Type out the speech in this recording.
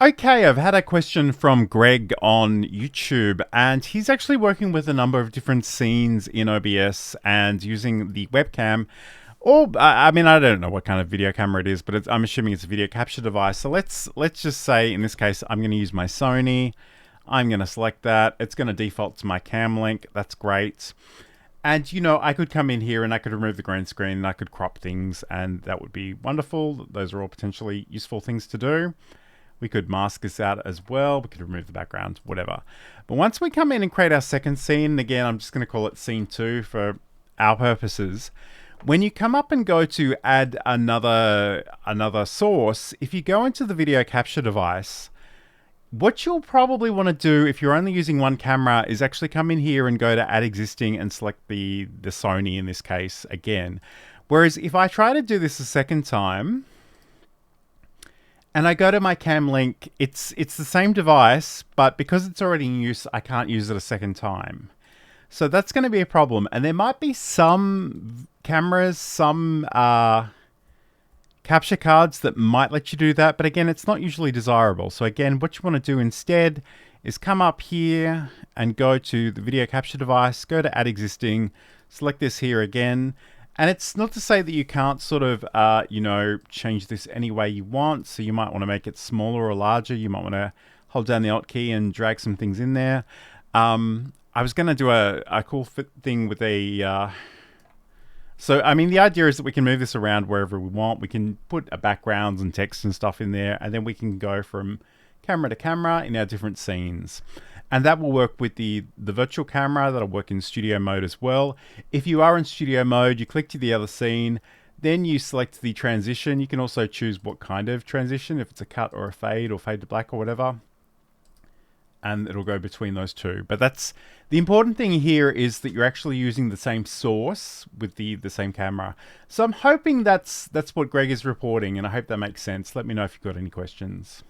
Okay, I've had a question from Gregg on YouTube, and he's actually working with a number of different scenes in OBS and using the webcam. Or, I mean, I don't know what kind of video camera it is, but I'm assuming it's a video capture device. So let's just say, in this case, I'm going to use my Sony. I'm going to select that. It's going to default to my cam link. That's great. And, I could come in here and I could remove the green screen and I could crop things, and that would be wonderful. Those are all potentially useful things to do. We could mask this out as well. We could remove the background, whatever. But once we come in and create our second scene, again, I'm just going to call it scene 2 for our purposes. When you come up and go to add another source, if you go into the video capture device, what you'll probably want to do if you're only using one camera is actually come in here and go to add existing and select the Sony in this case again. Whereas if I try to do this a second time, and I go to my cam link, it's the same device, but because it's already in use, I can't use it a second time. So that's going to be a problem. And there might be some cameras, some capture cards that might let you do that. But again, it's not usually desirable. So again, what you want to do instead is come up here and go to the video capture device, go to add existing, select this here again. And it's not to say that you can't sort of, change this any way you want. So you might want to make it smaller or larger. You might want to hold down the Alt key and drag some things in there. I was going to do a cool thing with a... So, I mean, the idea is that we can move this around wherever we want. We can put backgrounds and text and stuff in there. And then we can go from camera to camera in our different scenes. And that will work with the virtual camera. That'll work in studio mode as well. If you are in studio mode, you click to the other scene, then you select the transition. You can also choose what kind of transition, if it's a cut or a fade or fade to black or whatever. And it'll go between those two. But that's the important thing here, is that you're actually using the same source with the same camera. So I'm hoping that's what Gregg is reporting, and I hope that makes sense. Let me know if you've got any questions.